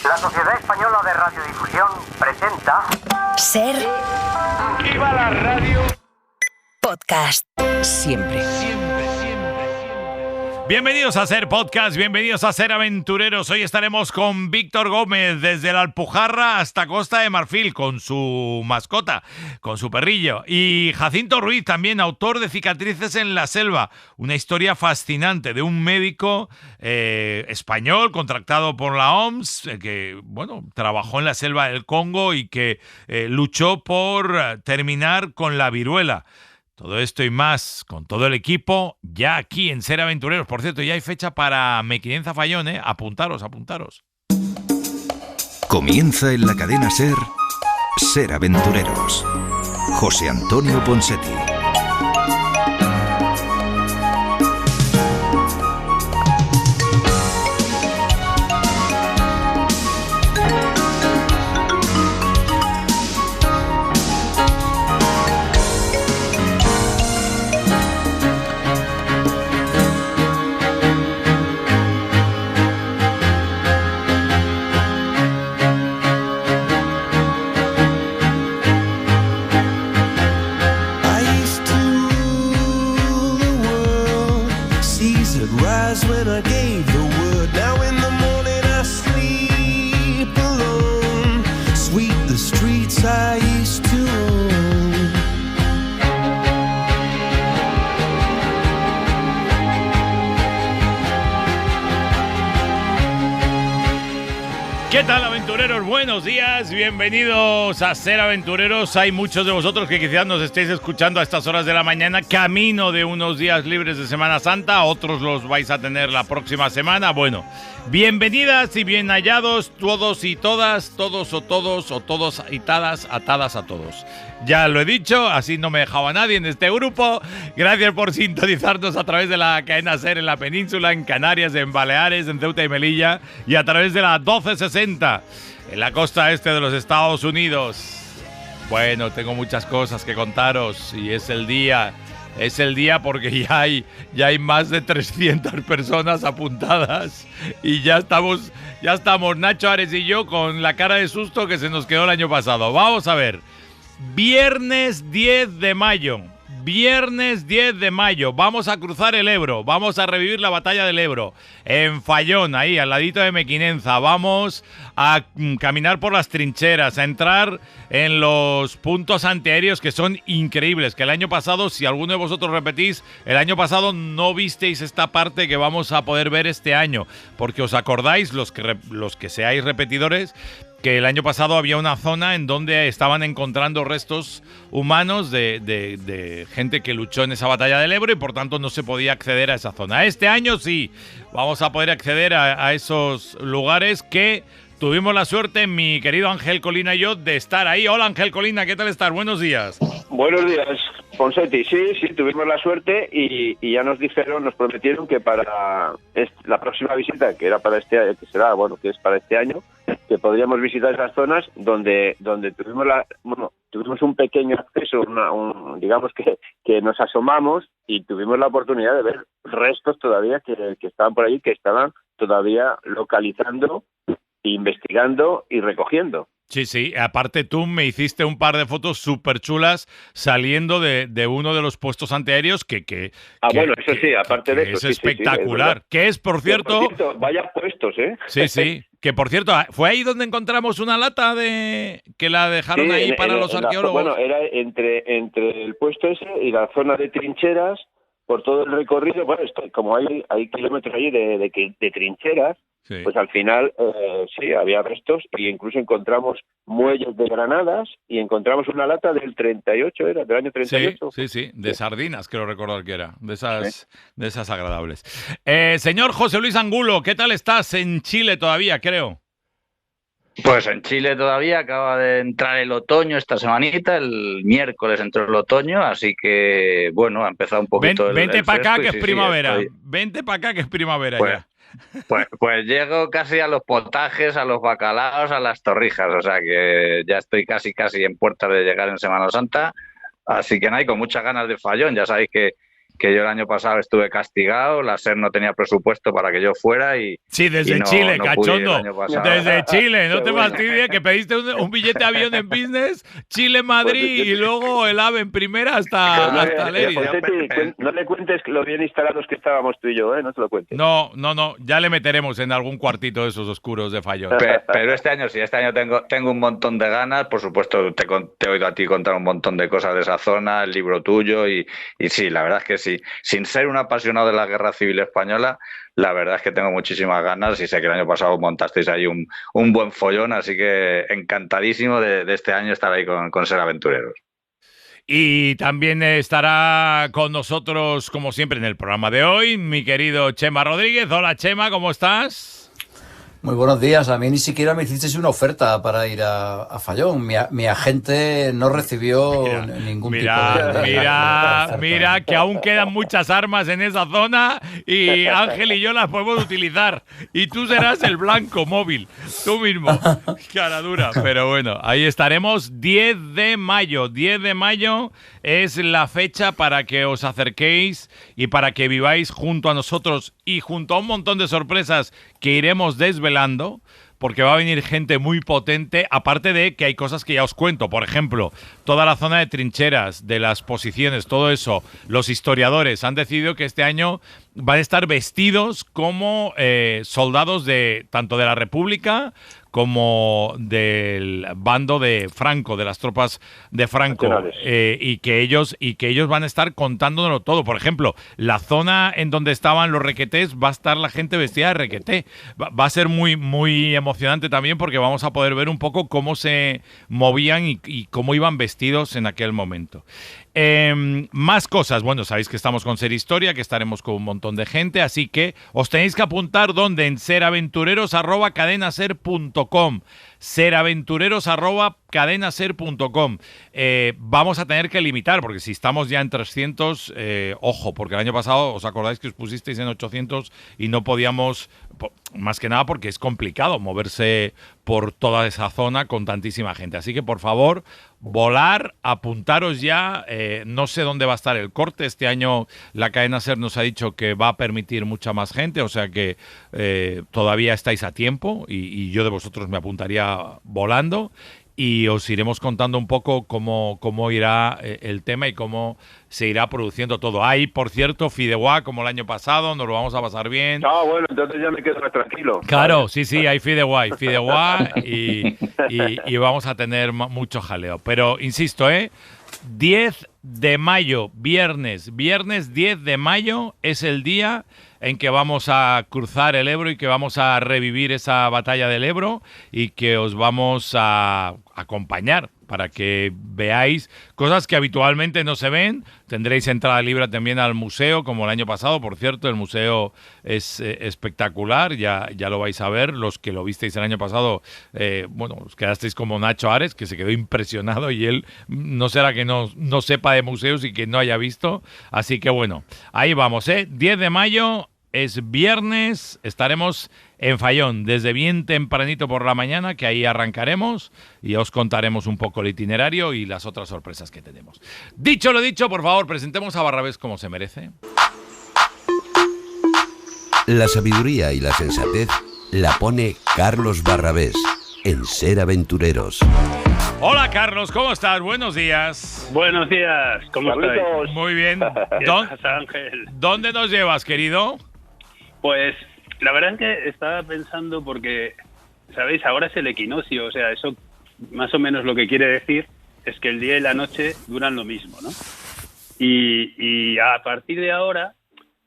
La Sociedad Española de Radiodifusión presenta... Ser... ¡Viva la radio! Podcast. Siempre. Bienvenidos a Ser Podcast, bienvenidos a Ser Aventureros. Hoy estaremos con Víctor Gómez desde la Alpujarra hasta Costa de Marfil con su mascota, con su perrillo. Y Jacinto Ruiz, también autor de Cicatrices en la Selva, una historia fascinante de un médico español contratado por la OMS que, bueno, trabajó en la selva del Congo y que luchó por terminar con la viruela. Todo esto y más, con todo el equipo, ya aquí en Ser Aventureros. Por cierto, ya hay fecha para Mequinenza Fallón, ¿eh? Apuntaros. Comienza en la cadena Ser, Ser Aventureros. José Antonio Ponseti. ¿Qué tal, aventureros? Buenos días, bienvenidos a Ser Aventureros. Hay muchos de vosotros que quizás nos estéis escuchando a estas horas de la mañana, camino de unos días libres de Semana Santa, otros los vais a tener la próxima semana. Bueno, bienvenidas y bien hallados todos y todas, todos o todos atadas a todos. Ya lo he dicho, así no me dejaba nadie en este grupo. Gracias por sintonizarnos a través de la cadena Ser en la península, en Canarias, en Baleares, en Ceuta y Melilla y a través de la 1260 en la costa este de los Estados Unidos. Bueno, tengo muchas cosas que contaros y es el día porque ya hay más de 300 personas apuntadas y ya estamos Nacho Ares y yo con la cara de susto que se nos quedó el año pasado. Vamos a ver. Viernes 10 de mayo, vamos a cruzar el Ebro, vamos a revivir la batalla del Ebro, en Fallón, ahí al ladito de Mequinenza, vamos a caminar por las trincheras, a entrar en los puntos antiaéreos que son increíbles, que el año pasado, si alguno de vosotros repetís, el año pasado no visteis esta parte que vamos a poder ver este año, porque os acordáis, los que seáis repetidores, que el año pasado había una zona en donde estaban encontrando restos humanos de gente que luchó en esa batalla del Ebro y por tanto no se podía acceder a esa zona. Este año sí, vamos a poder acceder a esos lugares que tuvimos la suerte, mi querido Ángel Colina y yo, de estar ahí. Hola Ángel Colina, ¿qué tal estás? Buenos días. Buenos días, Ponseti. Sí, tuvimos la suerte y ya nos prometieron que para la próxima visita, que era para este año, que es para este año, que podríamos visitar esas zonas donde tuvimos un pequeño acceso, digamos que nos asomamos y tuvimos la oportunidad de ver restos todavía que estaban por allí, que estaban todavía localizando, investigando y recogiendo. Sí, aparte tú me hiciste un par de fotos súper chulas saliendo de uno de los puestos antiaéreos bueno, eso sí, aparte de eso. Es espectacular. Sí, que es, por cierto... vaya puestos, ¿eh? Sí. Que, por cierto, ¿fue ahí donde encontramos una lata que la dejaron ahí para los arqueólogos? Bueno, era entre el puesto ese y la zona de trincheras, por todo el recorrido. Bueno, como hay kilómetros allí de trincheras, sí. Pues al final sí, había restos e incluso encontramos muelles de granadas y encontramos una lata del 38, ¿era? Del año 38. Sí, de sardinas, creo recordar que era, de esas agradables. Señor José Luis Angulo, ¿qué tal estás en Chile todavía, creo? Pues en Chile todavía acaba de entrar el otoño esta semanita, el miércoles entró el otoño, así que bueno, ha empezado un poquito Vente para acá que es primavera, estoy... Vente para acá que es primavera pues, ya. Pues llego casi a los potajes, a los bacalaos, a las torrijas, o sea que ya estoy casi en puertas de llegar en Semana Santa, así que nada, y con muchas ganas de Fallón. Ya sabéis que que yo el año pasado estuve castigado, la SER no tenía presupuesto para que yo fuera y... Sí, desde y no, Chile, no pude ir el cachondo. año pasado. Desde Chile, no Qué te bueno. fastidies, que pediste un billete de avión en business, Chile-Madrid y luego el AVE en primera hasta Lérida. Fonsetti, no le cuentes lo bien instalados que estábamos tú y yo, ¿eh? No te lo cuentes. No, ya le meteremos en algún cuartito de esos oscuros de Fallón. Pero este año sí, este año tengo un montón de ganas. Por supuesto, te he oído a ti contar un montón de cosas de esa zona, el libro tuyo y sí, la verdad es que sí. Sin ser un apasionado de la Guerra Civil Española, la verdad es que tengo muchísimas ganas y sé que el año pasado montasteis ahí un buen follón, así que encantadísimo de este año estar ahí con Ser Aventureros. Y también estará con nosotros, como siempre, en el programa de hoy, mi querido Chema Rodríguez. Hola, Chema, ¿cómo estás? Muy buenos días. A mí ni siquiera me hicisteis una oferta para ir a Fallón. Mi agente no recibió ningún tipo de Mira, que aún quedan muchas armas en esa zona y Ángel y yo las podemos utilizar. Y tú serás el blanco móvil, tú mismo. Cara dura, pero bueno, ahí estaremos 10 de mayo. 10 de mayo es la fecha para que os acerquéis y para que viváis junto a nosotros y junto a un montón de sorpresas que iremos desvelando, porque va a venir gente muy potente, aparte de que hay cosas que ya os cuento. Por ejemplo, toda la zona de trincheras, de las posiciones, todo eso, los historiadores han decidido que este año van a estar vestidos como soldados tanto de la República como del bando de Franco, de las tropas de Franco, y que ellos van a estar contándonos todo. Por ejemplo, la zona en donde estaban los requetés va a estar la gente vestida de requeté. Va a ser muy, muy emocionante también porque vamos a poder ver un poco cómo se movían y cómo iban vestidos en aquel momento. Más cosas. Bueno, sabéis que estamos con Ser Historia, que estaremos con un montón de gente, así que os tenéis que apuntar donde en seraventureros@cadenaser.com. seraventureros@cadenaser.com. Vamos a tener que limitar, porque si estamos ya en 300, ojo, porque el año pasado os acordáis que os pusisteis en 800 y no podíamos, más que nada porque es complicado moverse por toda esa zona con tantísima gente. Así que, por favor, volar, apuntaros ya. No sé dónde va a estar el corte. Este año la cadena SER nos ha dicho que va a permitir mucha más gente, o sea que todavía estáis a tiempo y yo de vosotros me apuntaría volando. Y os iremos contando un poco cómo irá el tema y cómo se irá produciendo todo. Hay, por cierto, fideuá como el año pasado, nos lo vamos a pasar bien. Ah, bueno, entonces ya me quedo más tranquilo. Claro, sí, hay fideuá y vamos a tener mucho jaleo. Pero, insisto, 10 de mayo, viernes 10 de mayo es el día en que vamos a cruzar el Ebro y que vamos a revivir esa batalla del Ebro y que os vamos a acompañar para que veáis cosas que habitualmente no se ven. Tendréis entrada libre también al museo, como el año pasado, por cierto. El museo es espectacular, ya lo vais a ver. Los que lo visteis el año pasado, os quedasteis como Nacho Ares, que se quedó impresionado, y él no será que no sepa de museos y que no haya visto. Así que bueno, ahí vamos, 10 de mayo, es viernes, estaremos en Fallón desde bien tempranito por la mañana, que ahí arrancaremos y os contaremos un poco el itinerario y las otras sorpresas que tenemos. Dicho lo dicho, por favor, presentemos a Barrabés como se merece. La sabiduría y la sensatez la pone Carlos Barrabés en Ser Aventureros. Hola, Carlos, ¿cómo estás? Buenos días. Buenos días, ¿cómo estáis? Muy bien. ¿Qué pasa, Ángel? ¿Dónde nos llevas, querido? Pues la verdad es que estaba pensando porque, ¿sabéis? Ahora es el equinoccio, o sea, eso más o menos lo que quiere decir es que el día y la noche duran lo mismo, ¿no? Y a partir de ahora,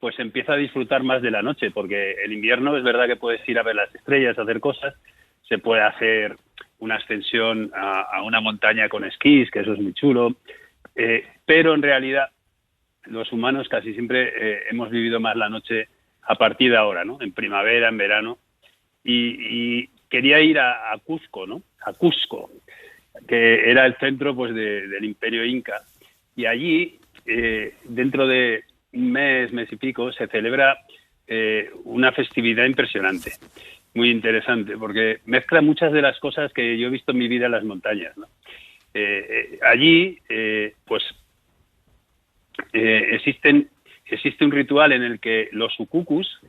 pues empieza a disfrutar más de la noche, porque el invierno es verdad que puedes ir a ver las estrellas, hacer cosas, se puede hacer una ascensión a una montaña con esquís, que eso es muy chulo, pero en realidad los humanos casi siempre hemos vivido más la noche a partir de ahora, ¿no? En primavera, en verano, y quería ir a Cusco, ¿no? A Cusco, que era el centro, pues, del Imperio Inca, y allí, dentro de un mes y pico, se celebra una festividad impresionante, muy interesante, porque mezcla muchas de las cosas que yo he visto en mi vida en las montañas, ¿no? Allí, existen existe un ritual en el que los ukukus,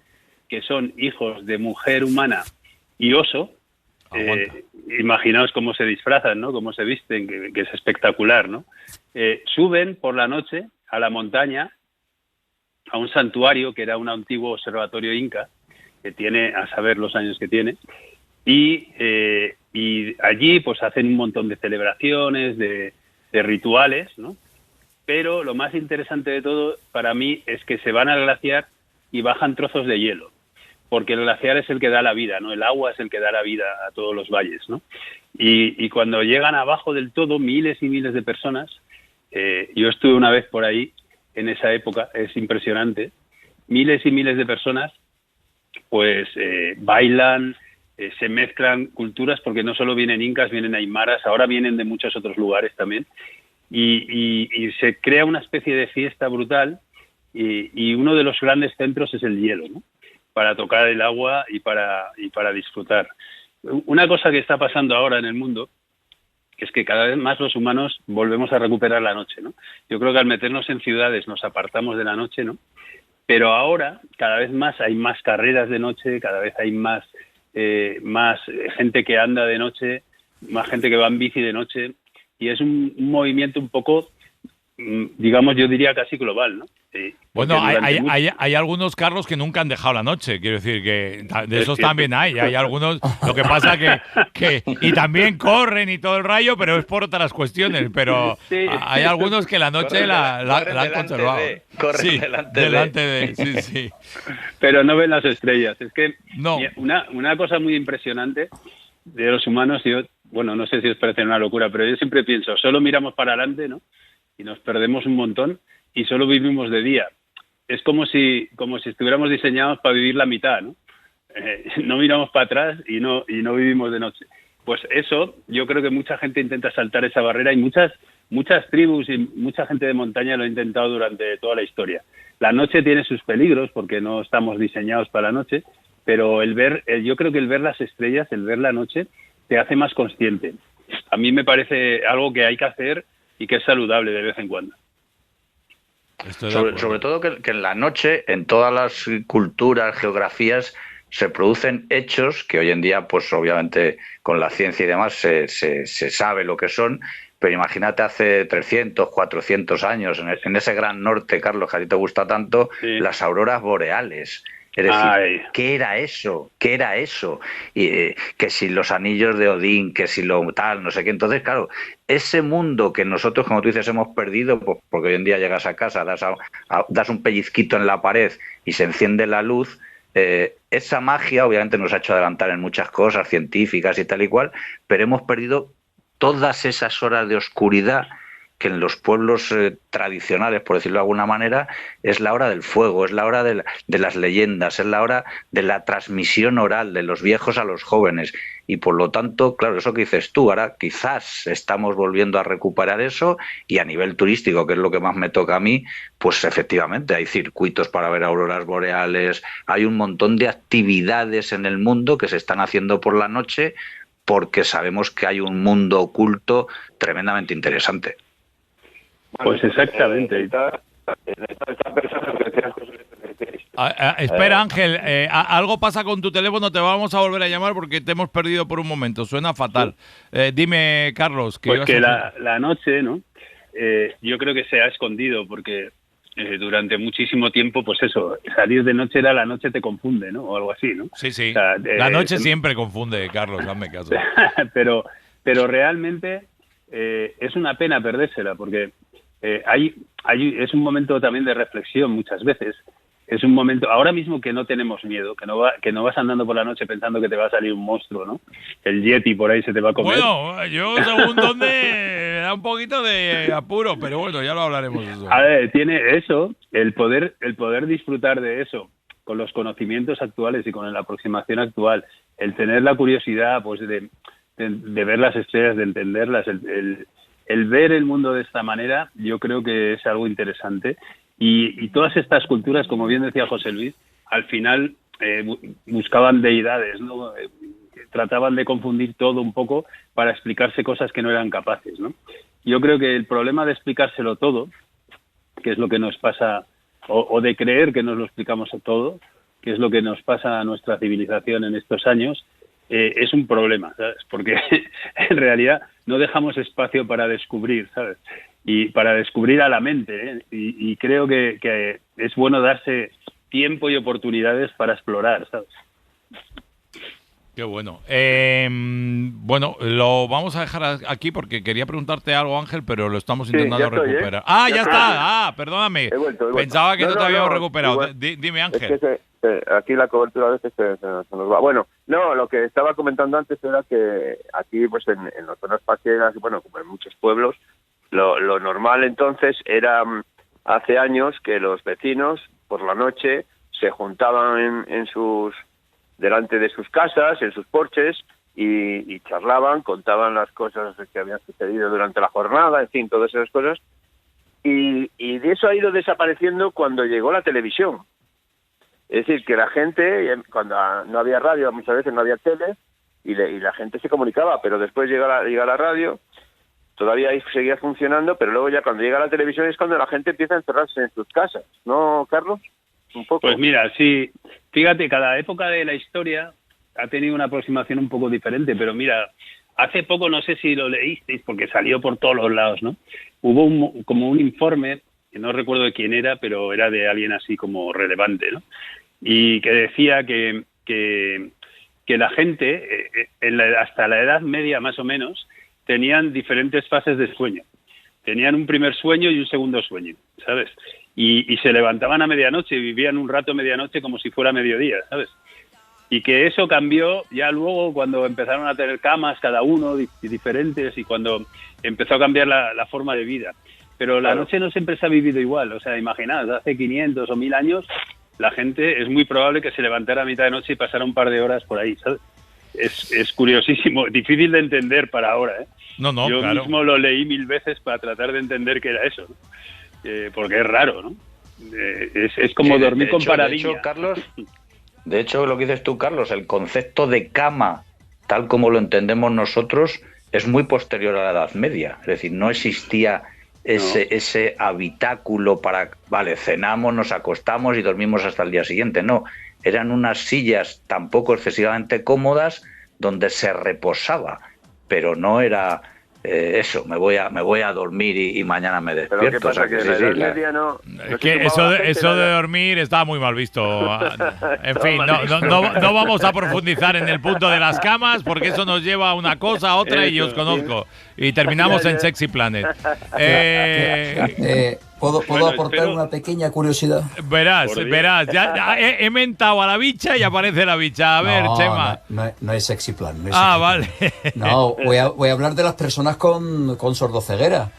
que son hijos de mujer humana y oso, imaginaos cómo se disfrazan, ¿no? Cómo se visten, que es espectacular, ¿no? Suben por la noche a la montaña, a un santuario que era un antiguo observatorio inca, que tiene, a saber los años que tiene, y allí pues hacen un montón de celebraciones, de rituales, ¿no? Pero lo más interesante de todo para mí es que se van al glaciar y bajan trozos de hielo, porque el glaciar es el que da la vida, ¿no? El agua es el que da la vida a todos los valles, ¿no? Y cuando llegan abajo del todo, miles y miles de personas, yo estuve una vez por ahí, en esa época, es impresionante, miles y miles de personas, pues bailan, se mezclan culturas, porque no solo vienen incas, vienen aymaras, ahora vienen de muchos otros lugares también, y se crea una especie de fiesta brutal, y uno de los grandes centros es el hielo, ¿no? Para tocar el agua y para disfrutar. Una cosa que está pasando ahora en el mundo es que cada vez más los humanos volvemos a recuperar la noche, ¿no? Yo creo que al meternos en ciudades nos apartamos de la noche, ¿no? Pero ahora cada vez más hay más carreras de noche, cada vez hay más gente que anda de noche, más gente que va en bici de noche, y es un movimiento un poco, digamos, yo diría casi global, ¿no? Bueno, hay algunos, Carlos, que nunca han dejado la noche, quiero decir que de esos también hay algunos, lo que pasa que y también corren y todo el rayo, pero es por otras cuestiones, pero sí, hay algunos que la noche la han conservado. Delante de, sí. Pero no ven las estrellas, es que no. Una cosa muy impresionante de los humanos, bueno, no sé si os parece una locura, pero yo siempre pienso, solo miramos para adelante, ¿no? Y nos perdemos un montón y solo vivimos de día. Es como si estuviéramos diseñados para vivir la mitad, ¿no? No miramos para atrás y no vivimos de noche. Pues eso, yo creo que mucha gente intenta saltar esa barrera y muchas tribus y mucha gente de montaña lo ha intentado durante toda la historia. La noche tiene sus peligros porque no estamos diseñados para la noche, pero yo creo que el ver las estrellas, el ver la noche, te hace más consciente. A mí me parece algo que hay que hacer y que es saludable de vez en cuando. Sobre todo que en la noche, en todas las culturas, geografías, se producen hechos que hoy en día, pues obviamente con la ciencia y demás se sabe lo que son, pero imagínate hace 300, 400 años, en ese gran norte, Carlos, que a ti te gusta tanto, sí. Las auroras boreales. Es decir, ¿qué era eso? ¿Qué era eso? Y, que si los anillos de Odín, que si lo tal, no sé qué. Entonces, claro, ese mundo que nosotros, como tú dices, hemos perdido, pues, porque hoy en día llegas a casa, das un pellizquito en la pared y se enciende la luz, esa magia obviamente nos ha hecho adelantar en muchas cosas científicas y tal y cual, pero hemos perdido todas esas horas de oscuridad que en los pueblos tradicionales, por decirlo de alguna manera, es la hora del fuego, es la hora de las leyendas, es la hora de la transmisión oral de los viejos a los jóvenes. Y por lo tanto, claro, eso que dices tú, ahora quizás estamos volviendo a recuperar eso y a nivel turístico, que es lo que más me toca a mí, pues efectivamente hay circuitos para ver auroras boreales, hay un montón de actividades en el mundo que se están haciendo por la noche porque sabemos que hay un mundo oculto tremendamente interesante. Pues exactamente. Espera, Ángel, algo pasa con tu teléfono, te vamos a volver a llamar porque te hemos perdido por un momento, suena fatal. Dime, Carlos. Pues que la noche, ¿no? Yo creo que se ha escondido porque durante muchísimo tiempo, pues eso, salir de noche era la noche te confunde, ¿no? O algo así, ¿no? Sí. O sea, la noche siempre confunde, Carlos, hazme caso. pero realmente es una pena perdérsela porque es un momento también de reflexión muchas veces. Es un momento, ahora mismo que no tenemos miedo, que no vas andando por la noche pensando que te va a salir un monstruo, ¿no? El Yeti por ahí se te va a comer. Bueno, yo según dónde me da un poquito de apuro, pero bueno, ya lo hablaremos de eso. A ver, tiene eso, el poder disfrutar de eso con los conocimientos actuales y con la aproximación actual, el tener la curiosidad pues de ver las estrellas, de entenderlas, el ver el mundo de esta manera, yo creo que es algo interesante. Y todas estas culturas, como bien decía José Luis, al final buscaban deidades, ¿no? Trataban de confundir todo un poco para explicarse cosas que no eran capaces, ¿no? Yo creo que el problema de explicárselo todo, que es lo que nos pasa o de creer que nos lo explicamos todo, que es lo que nos pasa a nuestra civilización en estos años, es un problema, ¿sabes? Porque en realidad no dejamos espacio para descubrir, ¿sabes? Y para descubrir a la mente, ¿eh? Y creo que es bueno darse tiempo y oportunidades para explorar, ¿sabes? Qué bueno. Bueno, lo vamos a dejar aquí porque quería preguntarte algo, Ángel, pero lo estamos intentando recuperar. Ya está. Perdóname. He vuelto. Pensaba que no te habíamos recuperado. Igual. Dime, Ángel. Es que aquí la cobertura a veces se nos va. Bueno, no, lo que estaba comentando antes era que aquí, pues en las zonas pasiegas, bueno, como en muchos pueblos, lo normal entonces era, hace años, que los vecinos por la noche se juntaban delante de sus casas, en sus porches, y charlaban, contaban las cosas que habían sucedido durante la jornada, en fin, todas esas cosas. Y de eso ha ido desapareciendo cuando llegó la televisión. Es decir, que la gente, cuando no había radio, muchas veces no había tele, y la gente se comunicaba, pero después llega la radio, todavía ahí seguía funcionando, pero luego ya cuando llega la televisión es cuando la gente empieza a encerrarse en sus casas, ¿no, Carlos? Un poco. Pues mira, sí, fíjate, cada época de la historia ha tenido una aproximación un poco diferente, pero mira, hace poco, no sé si lo leísteis, porque salió por todos los lados, ¿no? Hubo como un informe, que no recuerdo de quién era, pero era de alguien así como relevante, ¿no? Y que decía que la gente, hasta la edad media más o menos, tenían diferentes fases de sueño. Tenían un primer sueño y un segundo sueño, ¿sabes? Y se levantaban a medianoche y vivían un rato a medianoche como si fuera mediodía, ¿sabes? Y que eso cambió ya luego cuando empezaron a tener camas cada uno diferentes y cuando empezó a cambiar la forma de vida. Pero la noche no siempre se ha vivido igual. O sea, imaginad, hace 500 o 1000 años la gente es muy probable que se levantara a mitad de noche y pasara un par de horas por ahí, ¿sabes? Es curiosísimo, difícil de entender para ahora, ¿eh? No, Yo claro. mismo lo leí 1000 veces para tratar de entender qué era eso, ¿no? Porque es raro, ¿no? Es como dormir con paradilla. De hecho, Carlos, de hecho, lo que dices tú, Carlos, el concepto de cama, tal como lo entendemos nosotros, es muy posterior a la Edad Media. Es decir, no existía ese habitáculo para, vale, cenamos, nos acostamos y dormimos hasta el día siguiente. No, eran unas sillas tampoco excesivamente cómodas donde se reposaba, pero no era eso, me voy a dormir y mañana me despierto. Pero ¿qué pasa? O sea, que la Edad Media no Es que eso de dormir está muy mal visto. En fin, no vamos a profundizar en el punto de las camas porque eso nos lleva a una cosa, a otra y yo os conozco. Y terminamos en Sexy Planet. ¿Puedo aportar una pequeña curiosidad? Verás, ya he mentado a la bicha y aparece la bicha. A ver, Chema. No es Sexy Plan. No es vale. No, voy a hablar de las personas con sordoceguera.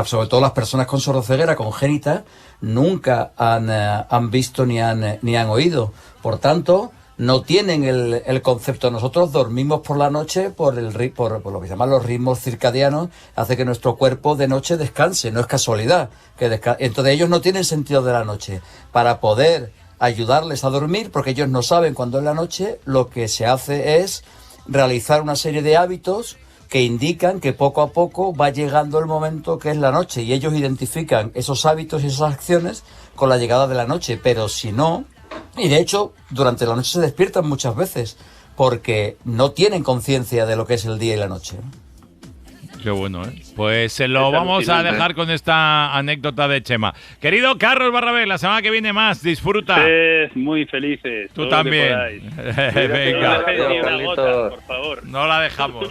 Sobre todo las personas con sordoceguera congénita nunca han visto ni han oído. Por tanto, no tienen el concepto. Nosotros dormimos por la noche por lo que llaman los ritmos circadianos, hace que nuestro cuerpo de noche descanse, no es casualidad. Entonces ellos no tienen sentido de la noche. Para poder ayudarles a dormir, porque ellos no saben cuándo es la noche, lo que se hace es realizar una serie de hábitos que indican que poco a poco va llegando el momento que es la noche, y ellos identifican esos hábitos y esas acciones con la llegada de la noche. Pero si no, y de hecho durante la noche se despiertan muchas veces porque no tienen conciencia de lo que es el día y la noche. Qué bueno, ¿eh? Pues se lo vamos a dejar con esta anécdota de Chema. Querido Carlos Barrabés, la semana que viene más, disfruta. Muy felices. Tú también. Venga. No ni una gota, por favor. No la dejamos.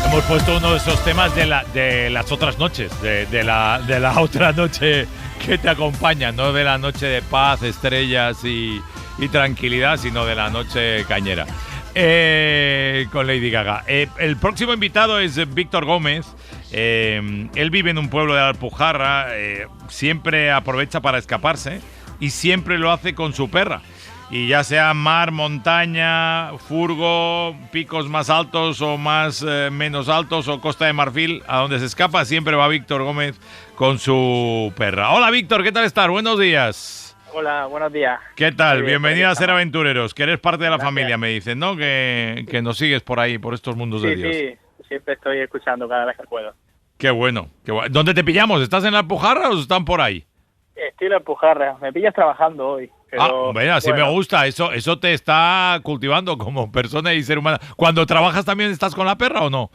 Hemos puesto uno de esos temas de las otras noches, de la otra noche que te acompaña, no de la noche de paz, estrellas y tranquilidad, sino de la noche cañera. Con Lady Gaga. El próximo invitado es Víctor Gómez. Él vive en un pueblo de Alpujarra, siempre aprovecha para escaparse y siempre lo hace con su perra. y ya sea mar, montaña, furgo, picos más altos o más menos altos o Costa de Marfil, a donde se escapa siempre va Víctor Gómez con su perra. Hola Víctor, ¿qué tal estás? Buenos días. Hola, buenos días. ¿Qué tal? Muy bien, Bienvenido a pues, Ser Aventureros, que eres parte de la Gracias. familia, me dicen, ¿no? Que nos sigues por ahí, por estos mundos de Dios. Sí, siempre estoy escuchando cada vez que puedo. Qué bueno, qué bueno. ¿Dónde te pillamos? ¿Estás en la Alpujarra o están por ahí? Estoy en la Alpujarra, me pillas trabajando hoy. Pero, Bueno, así me gusta, eso te está cultivando como persona y ser humana. ¿Cuando trabajas también estás con la perra o no?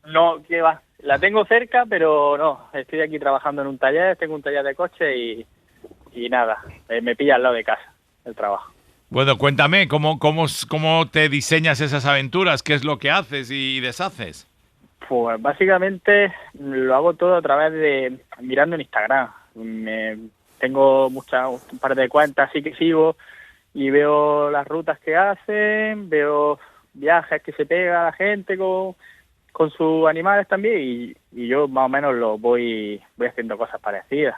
No, ¿qué va? La tengo cerca, pero no, estoy aquí trabajando en un taller, tengo un taller de coche y nada, me pilla al lado de casa el trabajo. Bueno, cuéntame, ¿cómo te diseñas esas aventuras? ¿Qué es lo que haces y deshaces? Pues básicamente lo hago todo a través de mirando en Instagram. Tengo un par de cuentas así que sigo y veo las rutas que hacen, veo viajes que se pega la gente con sus animales también y yo más o menos voy haciendo cosas parecidas.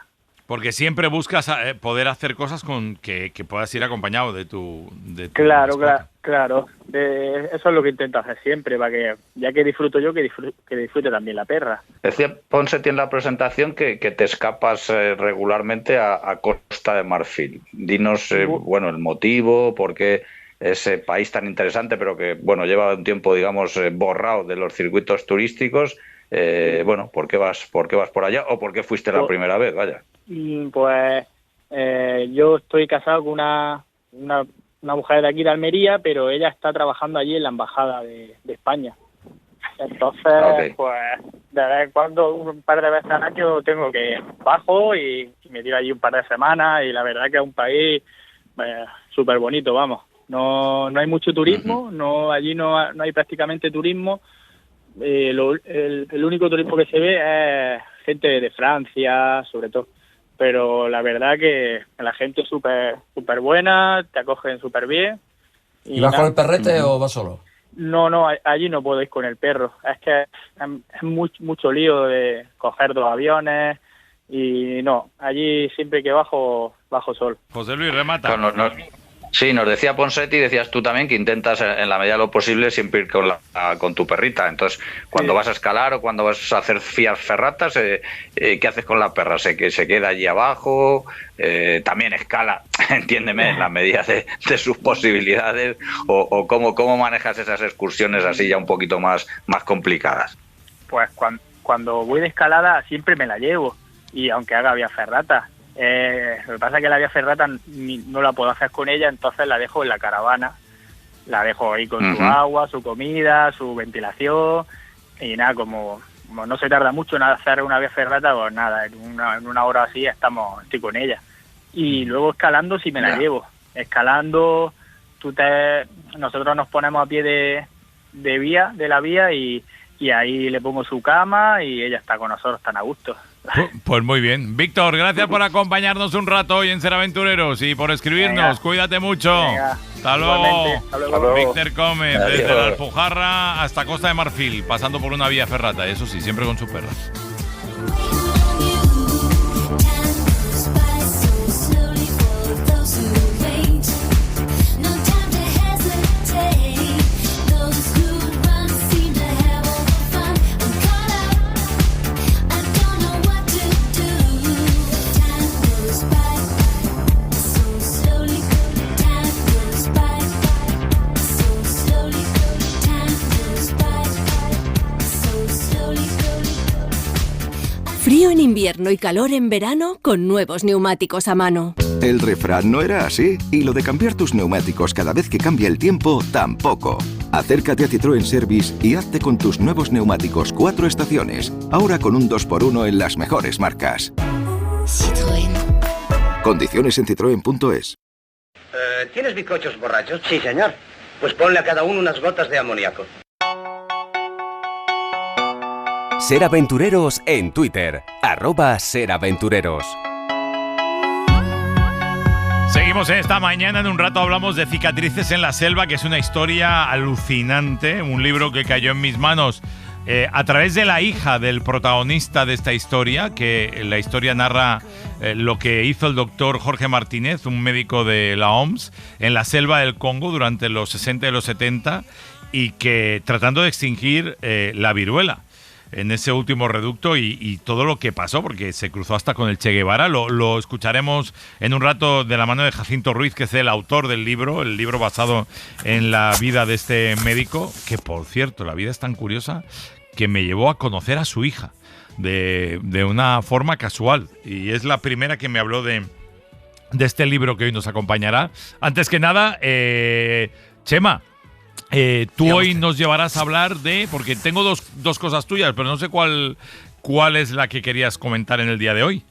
Porque siempre buscas poder hacer cosas con que puedas ir acompañado de tu Claro. Eso es lo que intento hacer siempre, para que, ya que disfruto yo, que disfrute también la perra. Decía Ponseti en la presentación que te escapas regularmente a Costa de Marfil. Dinos, bueno, el motivo, por qué ese país tan interesante, pero que, bueno, lleva un tiempo, digamos, borrado de los circuitos turísticos. Bueno, ¿por qué vas por allá o por qué fuiste la primera vez? Vaya. Pues yo estoy casado con una mujer de aquí de Almería, pero ella está trabajando allí en la embajada de España. Entonces, pues de vez en cuando, un par de veces al año tengo que bajo y me tiro allí un par de semanas y la verdad que es un país súper bonito, vamos. No hay mucho turismo, allí no hay prácticamente turismo. El único turismo que se ve es gente de Francia, sobre todo. Pero la verdad que la gente es súper buena, te acogen súper bien. ¿Y vas con el perrete o vas solo? No, allí no puedo ir con el perro. Es que es mucho lío de coger 2 aviones y no, allí siempre que bajo solo. José Luis, remata. Sí, nos decía Ponseti, decías tú también que intentas en la medida de lo posible siempre ir con tu perrita. Entonces, cuando vas a escalar o cuando vas a hacer fías ferratas, ¿qué haces con la perra? ¿Se queda allí abajo? ¿También escala, entiéndeme, en la medida de sus posibilidades? ¿O cómo manejas esas excursiones así ya un poquito más complicadas? Pues cuando voy de escalada siempre me la llevo, y aunque haga vía ferrata. Lo que pasa es que la vía ferrata no la puedo hacer con ella, entonces la dejo en la caravana, la dejo ahí con su agua, su comida, su ventilación y nada, como no se tarda mucho en hacer una vía ferrata, pues nada, en una hora así estoy con ella. Y luego escalando sí me la llevo, escalando nosotros nos ponemos a pie de la vía y ahí le pongo su cama y ella está con nosotros tan a gusto. Pues muy bien. Víctor, gracias por acompañarnos un rato hoy en Ser Aventureros y por escribirnos. Venga. Cuídate mucho. Venga. Hasta luego. Hasta luego. Víctor Gómez, desde la Alpujarra hasta Costa de Marfil, pasando por una vía ferrata, eso sí, siempre con su perra. Frío en invierno y calor en verano con nuevos neumáticos a mano. El refrán no era así, y lo de cambiar tus neumáticos cada vez que cambia el tiempo tampoco. Acércate a Citroën Service y hazte con tus nuevos neumáticos 4 estaciones, ahora con un 2x1 en las mejores marcas. Citroën. Condiciones en citroen.es. ¿Tienes bizcochos borrachos? Sí, señor. Pues ponle a cada uno unas gotas de amoníaco. Ser Aventureros en Twitter, @seraventureros. Seguimos esta mañana, en un rato hablamos de Cicatrices en la selva, que es una historia alucinante, un libro que cayó en mis manos a través de la hija del protagonista de esta historia, que la historia narra lo que hizo el doctor Jorge Martínez, un médico de la OMS, en la selva del Congo durante los 60 y los 70, y que tratando de extinguir la viruela en ese último reducto y todo lo que pasó, porque se cruzó hasta con el Che Guevara. Lo escucharemos en un rato de la mano de Jacinto Ruiz, que es el autor del libro, el libro basado en la vida de este médico, que por cierto, la vida es tan curiosa que me llevó a conocer a su hija de una forma casual, y es la primera que me habló de este libro que hoy nos acompañará. Antes que nada, Chema, tú hoy nos llevarás a hablar de, porque tengo dos cosas tuyas, pero no sé cuál es la que querías comentar en el día de hoy.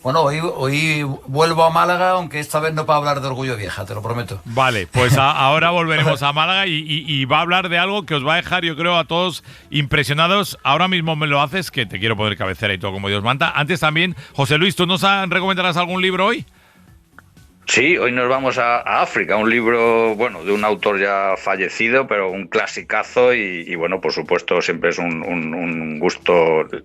Bueno, hoy vuelvo a Málaga, aunque esta vez no para hablar de Orgullo Vieja, te lo prometo. Vale, pues ahora volveremos a Málaga y va a hablar de algo que os va a dejar, yo creo, a todos impresionados. Ahora mismo me lo haces, que te quiero poner cabecera y todo como Dios manda. Antes también, José Luis, ¿tú nos recomendarás algún libro hoy? Sí, hoy nos vamos a África, un libro, bueno, de un autor ya fallecido, pero un clasicazo y bueno, por supuesto, siempre es un gusto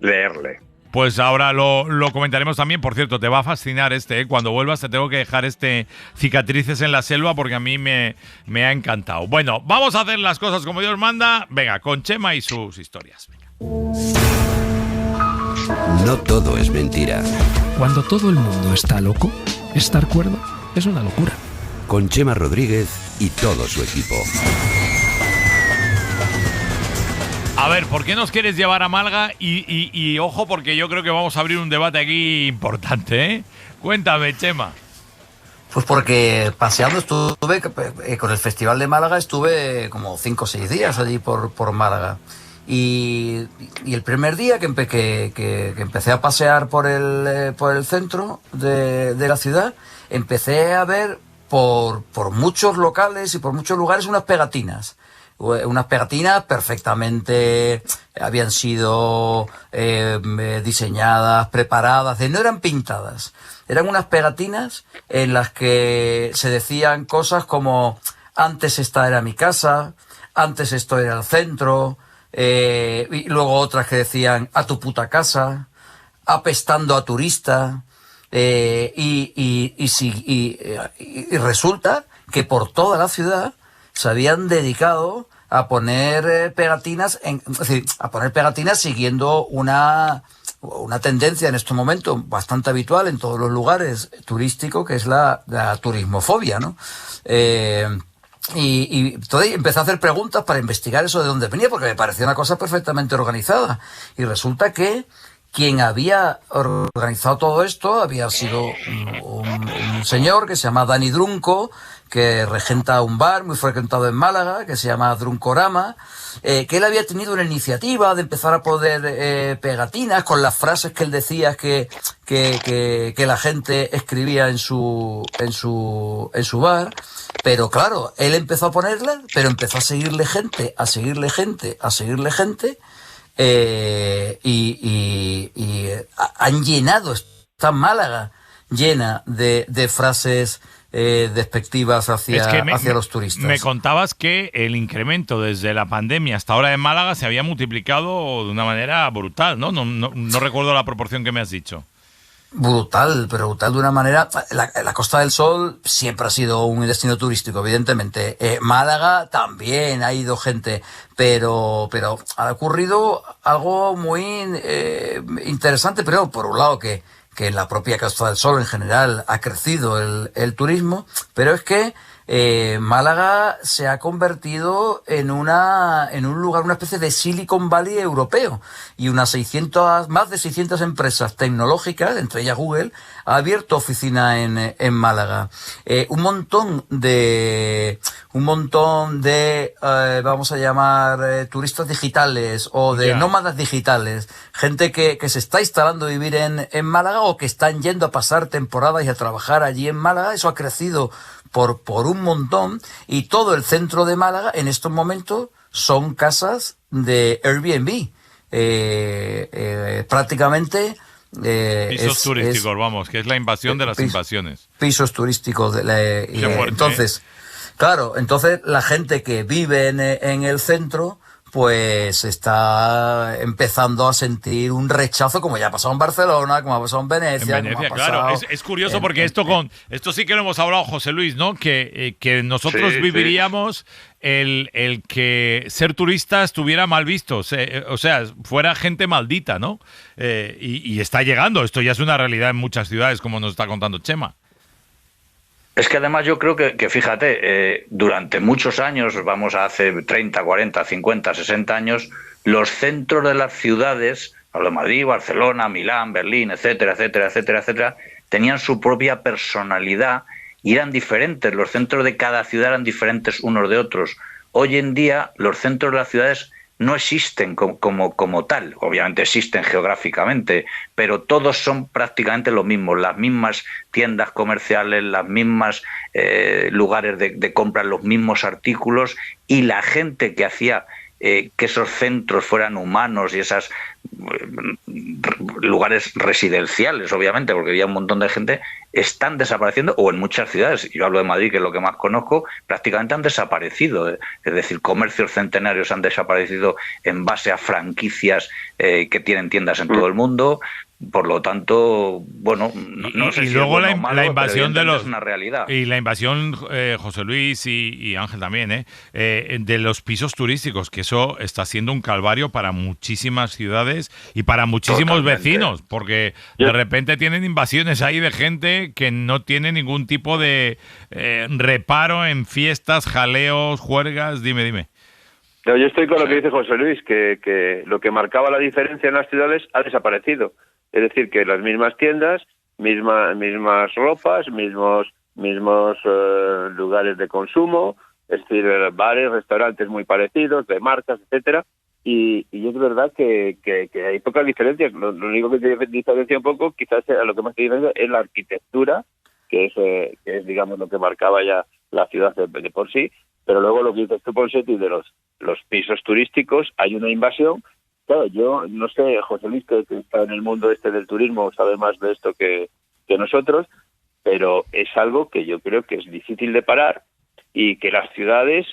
leerle. Pues ahora lo comentaremos también. Por cierto, te va a fascinar Cuando vuelvas te tengo que dejar Cicatrices en la selva, porque a mí me ha encantado. Bueno, vamos a hacer las cosas como Dios manda. Venga, con Chema y sus historias. Venga. No todo es mentira. Cuando todo el mundo está loco, estar cuerdo es una locura. Con Chema Rodríguez y todo su equipo. A ver, ¿por qué nos quieres llevar a Málaga? Y ojo, porque yo creo que vamos a abrir un debate aquí importante, ¿eh? Cuéntame, Chema. Pues porque paseando estuve, con el Festival de Málaga estuve como 5 o 6 días allí por Málaga. Y el primer día que empecé a pasear por el centro de la ciudad, empecé a ver por muchos locales y por muchos lugares unas pegatinas perfectamente habían sido diseñadas, preparadas, no eran pintadas, eran unas pegatinas en las que se decían cosas como: antes esta era mi casa, antes esto era el centro, y luego otras que decían: a tu puta casa, apestando a turista. Y resulta que por toda la ciudad se habían dedicado a poner pegatinas, a poner pegatinas siguiendo una tendencia en este momento bastante habitual en todos los lugares turísticos, que es la turismofobia, ¿no? Y entonces empecé a hacer preguntas para investigar eso de dónde venía, porque me parecía una cosa perfectamente organizada. Y resulta que quien había organizado todo esto había sido un señor que se llama Dani Drunco, que regenta un bar muy frecuentado en Málaga, que se llama Drunkorama, que él había tenido una iniciativa de empezar a poner pegatinas con las frases que él decía que la gente escribía en su bar. Pero claro, él empezó a ponerlas, pero empezó a seguirle gente, y han llenado esta Málaga llena de frases despectivas hacia los turistas. Me contabas que el incremento desde la pandemia hasta ahora en Málaga se había multiplicado de una manera brutal, ¿no? No recuerdo la proporción que me has dicho. Brutal de una manera. La Costa del Sol siempre ha sido un destino turístico, evidentemente. Málaga también ha ido gente, pero ha ocurrido algo muy interesante. Pero por un lado que en la propia Costa del Sol en general ha crecido el turismo, pero es que Málaga se ha convertido en un lugar, una especie de Silicon Valley europeo, y más de 600 empresas tecnológicas, entre ellas Google, ha abierto oficina en Málaga. Un montón de vamos a llamar turistas digitales o de nómadas digitales, gente que se está instalando a vivir en Málaga o que están yendo a pasar temporadas y a trabajar allí en Málaga. Eso ha crecido por un montón, y todo el centro de Málaga en estos momentos son casas de Airbnb. Prácticamente pisos turísticos, vamos, que es la invasión de las invasiones. Pisos turísticos. Entonces, claro, la gente que vive en el centro pues está empezando a sentir un rechazo, como ya ha pasado en Barcelona, como ha pasado en Venecia. En Venecia, claro. Es curioso porque esto sí que lo hemos hablado, José Luis, ¿no? Que nosotros viviríamos el que ser turista estuviera mal visto, o sea, fuera gente maldita, ¿no? Y está llegando, esto ya es una realidad en muchas ciudades, como nos está contando Chema. Es que además yo creo que fíjate, durante muchos años, vamos a hace 30, 40, 50, 60 años, los centros de las ciudades, hablo de Madrid, Barcelona, Milán, Berlín, etcétera, etcétera, etcétera, etcétera, tenían su propia personalidad y eran diferentes. Los centros de cada ciudad eran diferentes unos de otros. Hoy en día los centros de las ciudades no existen como tal, obviamente existen geográficamente, pero todos son prácticamente lo mismo, las mismas tiendas comerciales, las mismas lugares de compra, los mismos artículos, y la gente que hacía que esos centros fueran humanos y esos lugares residenciales, obviamente, porque había un montón de gente, están desapareciendo, o en muchas ciudades, yo hablo de Madrid, que es lo que más conozco, prácticamente han desaparecido. Es decir, comercios centenarios han desaparecido en base a franquicias que tienen tiendas en todo el mundo. Por lo tanto, bueno, no sé y si luego es bueno o malo, la invasión de los es una realidad. Y la invasión, José Luis y Ángel también, de los pisos turísticos, que eso está siendo un calvario para muchísimas ciudades y para muchísimos vecinos, porque de repente tienen invasiones ahí de gente que no tiene ningún tipo de reparo en fiestas, jaleos, juergas. Dime. No, yo estoy con lo que dice José Luis, que lo que marcaba la diferencia en las ciudades ha desaparecido. Es decir, que las mismas tiendas, mismas ropas, mismos lugares de consumo, es decir, bares, restaurantes muy parecidos, de marcas, etcétera. Y es verdad que hay pocas diferencias. Lo único que te diferencia un poco, quizás lo que más te diferencia es la arquitectura, que es digamos lo que marcaba ya la ciudad de por sí. Pero luego lo que dices tú, Ponseti, de los pisos turísticos, hay una invasión. Claro, yo no sé, José Luis, que está en el mundo del turismo, sabe más de esto que nosotros, pero es algo que yo creo que es difícil de parar y que las ciudades,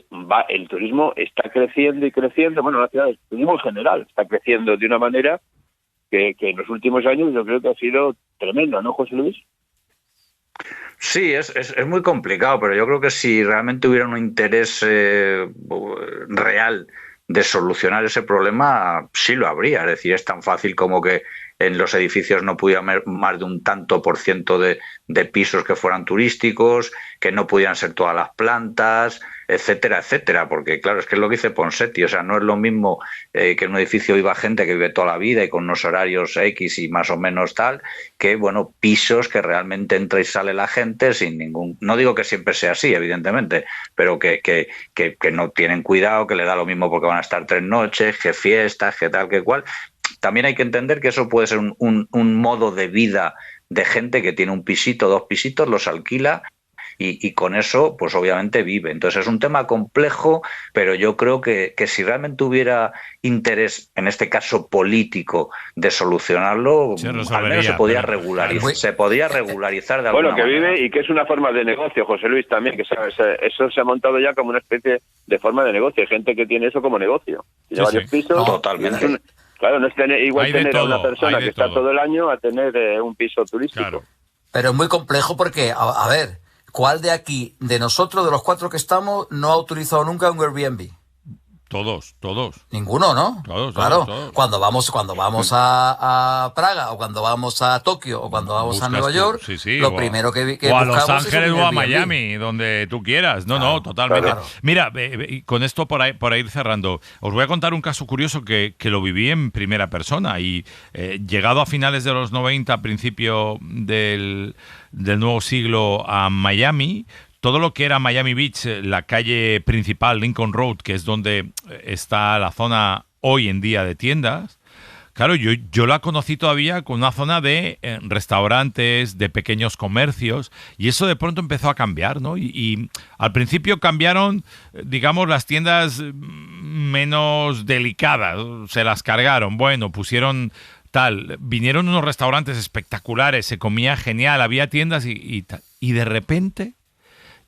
el turismo está creciendo y creciendo. Bueno, las ciudades, el turismo en general está creciendo de una manera que en los últimos años yo creo que ha sido tremenda, ¿no, José Luis? Sí, es muy complicado, pero yo creo que si realmente hubiera un interés real de solucionar ese problema, sí lo habría. Es decir, es tan fácil como que en los edificios no pudiera haber más de un tanto por ciento de pisos que fueran turísticos, que no pudieran ser todas las plantas, etcétera, etcétera. Porque, claro, es que es lo que dice Ponseti, o sea, no es lo mismo que en un edificio viva gente que vive toda la vida y con unos horarios X y más o menos tal, que, bueno, pisos que realmente entra y sale la gente sin ningún... No digo que siempre sea así, evidentemente, pero que no tienen cuidado, que le da lo mismo porque van a estar 3 noches, que fiestas, que tal, que cual. También hay que entender que eso puede ser un modo de vida de gente que tiene un pisito, 2 pisitos, los alquila y con eso, pues obviamente vive. Entonces es un tema complejo, pero yo creo que si realmente hubiera interés, en este caso político, de solucionarlo, al menos se podría regularizar. Se podría regularizar de alguna manera. Bueno, que vive y que es una forma de negocio, José Luis, también, que eso se ha montado ya como una especie de forma de negocio. Hay gente que tiene eso como negocio. Tiene varios pisos. Totalmente. Claro, no es igual tener a una persona que está todo el año a tener un piso turístico. Claro. Pero es muy complejo porque, a ver, ¿cuál de aquí, de nosotros, de los 4 que estamos, no ha utilizado nunca un Airbnb? Todos. Ninguno, ¿no? Todos. Cuando vamos a Praga, o cuando vamos a Tokio, o cuando vamos a Nueva York, lo primero que o a Los buscamos Ángeles es un o a Airbnb. Miami, donde tú quieras. No, totalmente. Claro. Mira, con esto para ir cerrando, os voy a contar un caso curioso que lo viví en primera persona y llegado a finales de los 90, principio del nuevo siglo a Miami. Todo lo que era Miami Beach, la calle principal, Lincoln Road, que es donde está la zona hoy en día de tiendas, claro, yo la conocí todavía con una zona de restaurantes, de pequeños comercios, y eso de pronto empezó a cambiar, ¿no? Y al principio cambiaron, digamos, las tiendas menos delicadas, se las cargaron, bueno, pusieron... vinieron unos restaurantes espectaculares, se comía genial, había tiendas y tal. Y de repente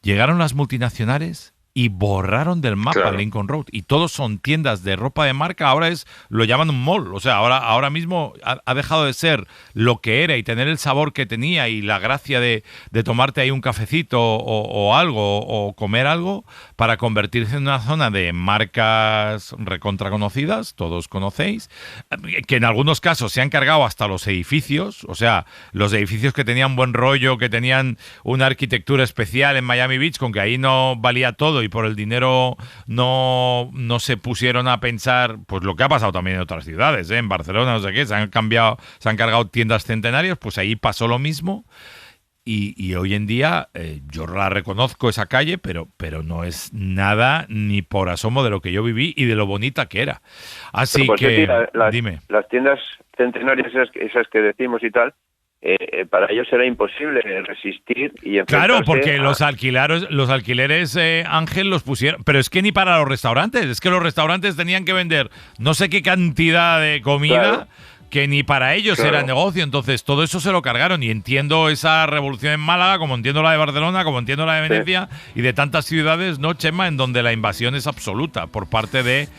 llegaron las multinacionales y borraron del mapa Lincoln Road. Y todos son tiendas de ropa de marca, ahora lo llaman un mall. O sea, ahora mismo ha dejado de ser lo que era y tener el sabor que tenía y la gracia de tomarte ahí un cafecito o algo, o comer algo, para convertirse en una zona de marcas recontra conocidas, todos conocéis, que en algunos casos se han cargado hasta los edificios. O sea, los edificios que tenían buen rollo, que tenían una arquitectura especial en Miami Beach, con que ahí no valía todo y por el dinero no se pusieron a pensar, pues lo que ha pasado también en otras ciudades, en Barcelona, no sé qué, se han cargado tiendas centenarias, pues ahí pasó lo mismo. Y hoy en día yo la reconozco esa calle, pero no es nada ni por asomo de lo que yo viví y de lo bonita que era. Así que, dime. Las tiendas centenarias, esas que decimos y tal, para ellos era imposible resistir y enfrentarse. Claro, porque los alquileres, Ángel, los pusieron. Pero es que ni para los restaurantes. Es que los restaurantes tenían que vender no sé qué cantidad de comida. Claro. Que ni para ellos era negocio. Entonces todo eso se lo cargaron, y entiendo esa revolución en Málaga, como entiendo la de Barcelona, como entiendo la de Venecia y de tantas ciudades, ¿no, Chema?, en donde la invasión es absoluta por parte de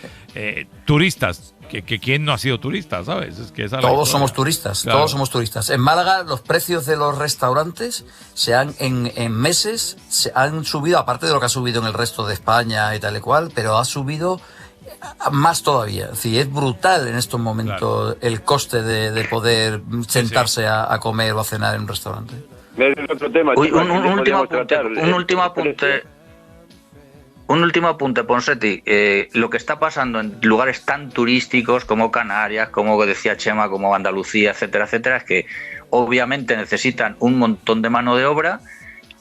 turistas. Que ¿quién no ha sido turista, sabes? Es que todos somos turistas, claro. Todos somos turistas. En Málaga los precios de los restaurantes en meses se han subido, aparte de lo que ha subido en el resto de España y tal y cual, pero ha subido más todavía. Es decir, es brutal en estos momentos el coste de poder sentarse a comer o a cenar en un restaurante. Otro tema, un último apunte, Ponseti. Lo que está pasando en lugares tan turísticos como Canarias, como decía Chema, como Andalucía, etcétera, etcétera, es que obviamente necesitan un montón de mano de obra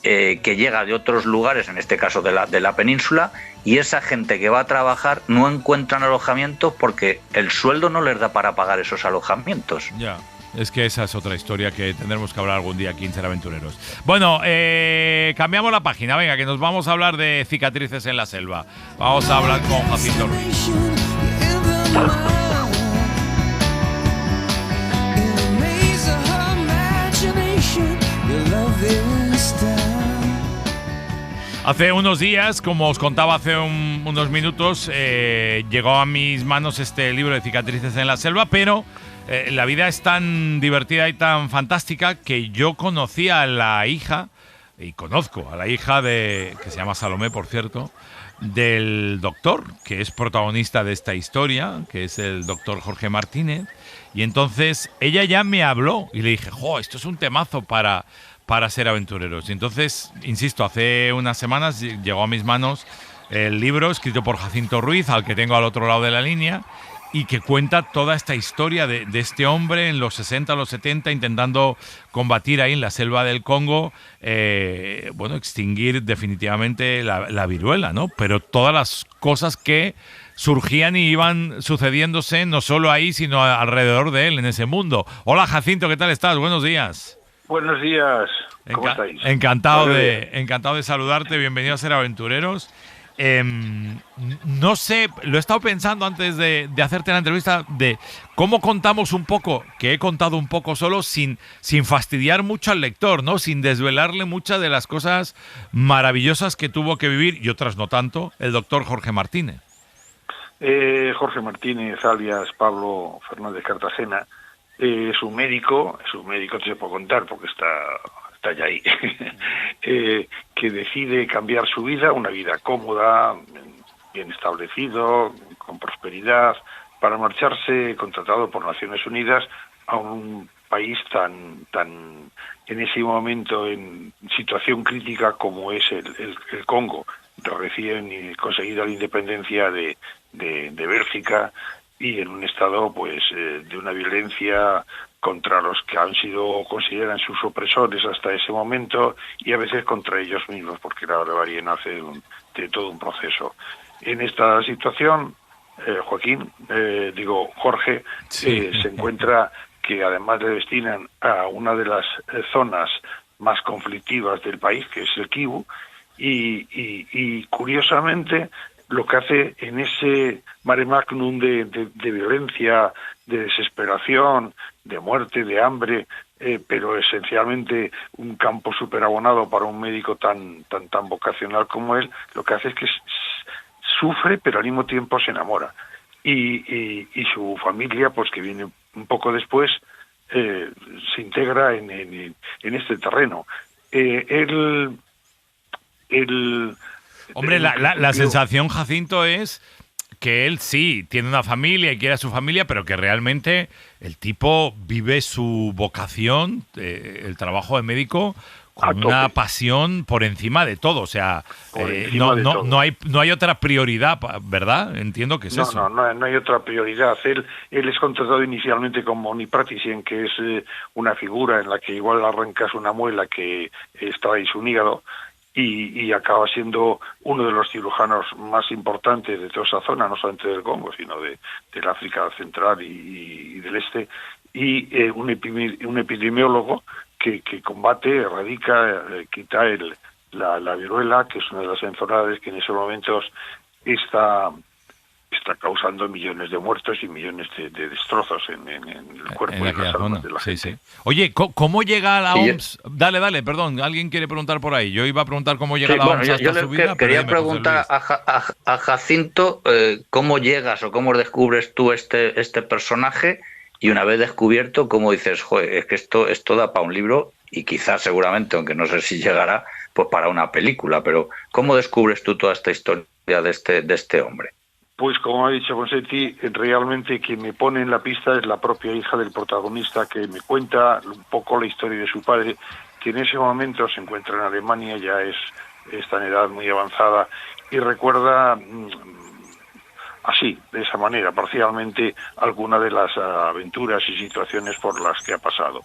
que llega de otros lugares, en este caso de la península, y esa gente que va a trabajar no encuentran alojamientos porque el sueldo no les da para pagar esos alojamientos. Ya. Es que esa es otra historia que tendremos que hablar algún día aquí en Ser Aventureros. Bueno, cambiamos la página, venga, que nos vamos a hablar de cicatrices en la selva. Vamos a hablar con Jacinto Ruiz. Hace unos días, como os contaba hace unos minutos, llegó a mis manos este libro de Cicatrices en la selva, pero la vida es tan divertida y tan fantástica que yo conocí a la hija, y conozco a la hija que se llama Salomé, por cierto, del doctor, que es protagonista de esta historia, que es el doctor Jorge Martínez. Y entonces ella ya me habló y le dije, esto es un temazo para Ser Aventureros. Y entonces, insisto, hace unas semanas llegó a mis manos el libro escrito por Jacinto Ruiz, al que tengo al otro lado de la línea, y que cuenta toda esta historia de este hombre en los 60, los 70, intentando combatir ahí en la selva del Congo, extinguir definitivamente la viruela, ¿no? Pero todas las cosas que surgían y iban sucediéndose no solo ahí, sino alrededor de él, en ese mundo. Hola, Jacinto, ¿qué tal estás? Buenos días. Buenos días, ¿cómo estáis? Encantado de saludarte, bienvenido a Ser Aventureros. No sé, lo he estado pensando antes de hacerte la entrevista, de cómo contamos un poco, que he contado un poco solo, sin fastidiar mucho al lector, ¿no? Sin desvelarle muchas de las cosas maravillosas que tuvo que vivir, y otras no tanto, el doctor Jorge Martínez. Jorge Martínez, alias Pablo Fernández Cartagena, es un médico, te puedo contar porque está ya ahí, que decide cambiar su vida, una vida cómoda, bien establecido, con prosperidad, para marcharse, contratado por Naciones Unidas, a un país tan en ese momento en situación crítica como es el Congo, recién conseguida la independencia de Bélgica, y en un estado pues de una violencia contra los que han sido, consideran sus opresores hasta ese momento, y a veces contra ellos mismos, porque la barbarie nace de todo un proceso. En esta situación, Jorge, se encuentra que además le destinan a una de las zonas más conflictivas del país, que es el Kivu, y curiosamente lo que hace en ese mare magnum de violencia, de desesperación, de muerte, de hambre, pero esencialmente un campo superabonado para un médico tan vocacional como él, lo que hace es que sufre, pero al mismo tiempo se enamora. Y su familia, pues que viene un poco después, se integra en este terreno. Hombre, la sensación, Jacinto, es que él sí tiene una familia y quiere a su familia, pero que realmente el tipo vive su vocación, el trabajo de médico, con una pasión por encima de todo. O sea, no hay otra prioridad, ¿verdad? Entiendo que es eso. No hay otra prioridad. Él es contratado inicialmente como Omnipraticien, que es una figura en la que igual arrancas una muela que extraes un hígado, y acaba siendo uno de los cirujanos más importantes de toda esa zona, no solamente del Congo, sino del África Central y del Este, y un epidemiólogo que combate, erradica, quita la viruela, que es una de las enfermedades que en esos momentos está causando millones de muertos y millones de destrozos en el cuerpo y en las almas de la gente. Sí. Oye, ¿cómo llega la OMS? Dale, perdón, alguien quiere preguntar por ahí. Yo iba a preguntar cómo llega la OMS hasta su vida. Quería preguntar a Jacinto cómo llegas o cómo descubres tú este personaje, y una vez descubierto, cómo dices, joder, es que esto da para un libro y quizás seguramente, aunque no sé si llegará, pues para una película. Pero ¿cómo descubres tú toda esta historia de este hombre? Pues como ha dicho Ponseti, realmente quien me pone en la pista es la propia hija del protagonista, que me cuenta un poco la historia de su padre, que en ese momento se encuentra en Alemania, ya está en edad muy avanzada, y recuerda así, de esa manera, parcialmente, alguna de las aventuras y situaciones por las que ha pasado.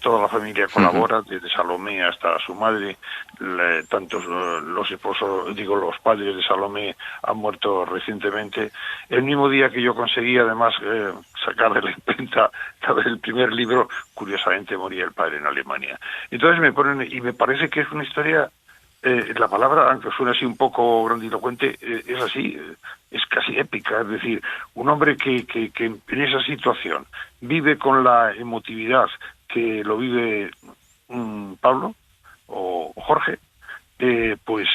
Toda la familia colabora, desde Salomé hasta su madre. Tantos los padres de Salomé han muerto recientemente. El mismo día que yo conseguí, además, sacar de la imprenta el primer libro, curiosamente moría el padre en Alemania. Entonces me ponen, y me parece que es una historia, la palabra, aunque suena así un poco grandilocuente, es así, es casi épica. Es decir, un hombre que en esa situación vive con la emotividad que lo vive Pablo o Jorge, pues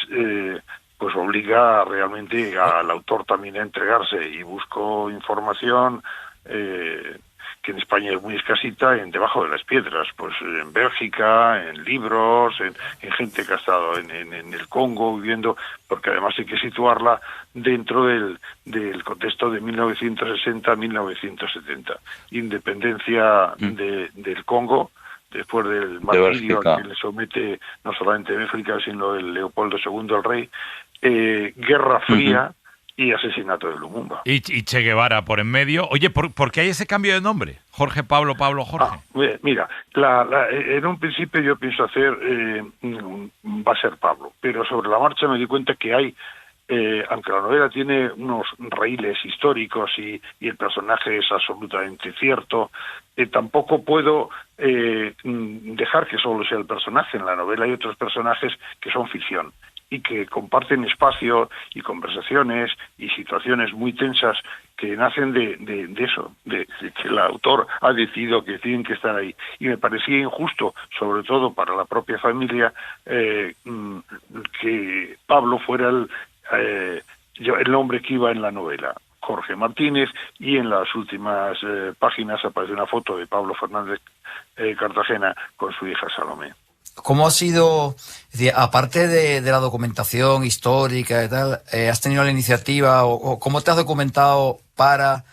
obliga realmente al autor también a entregarse, y busco información que en España es muy escasita, debajo de las piedras, pues en Bélgica, en libros, en gente que ha estado en el Congo viviendo, porque además hay que situarla dentro del contexto de 1960-1970. Independencia del Congo, después del martirio que le somete no solamente Bélgica, sino el Leopoldo II, el rey, Guerra Fría, y asesinato de Lumumba. Y Che Guevara por en medio. Oye, ¿por qué hay ese cambio de nombre? Jorge, Pablo, Jorge. Mira, en un principio yo pienso hacer, va a ser Pablo, pero sobre la marcha me di cuenta que hay, aunque la novela tiene unos raíles históricos y el personaje es absolutamente cierto, tampoco puedo dejar que solo sea el personaje. En la novela hay otros personajes que son ficción y que comparten espacio y conversaciones y situaciones muy tensas que nacen de eso, de que el autor ha decidido que tienen que estar ahí. Y me parecía injusto, sobre todo para la propia familia, que Pablo fuera el nombre que iba en la novela, Jorge Martínez, y en las últimas páginas aparece una foto de Pablo Fernández Cartagena con su hija Salomé. ¿Cómo ha sido, es decir, aparte de la documentación histórica y tal, has tenido la iniciativa o cómo te has documentado para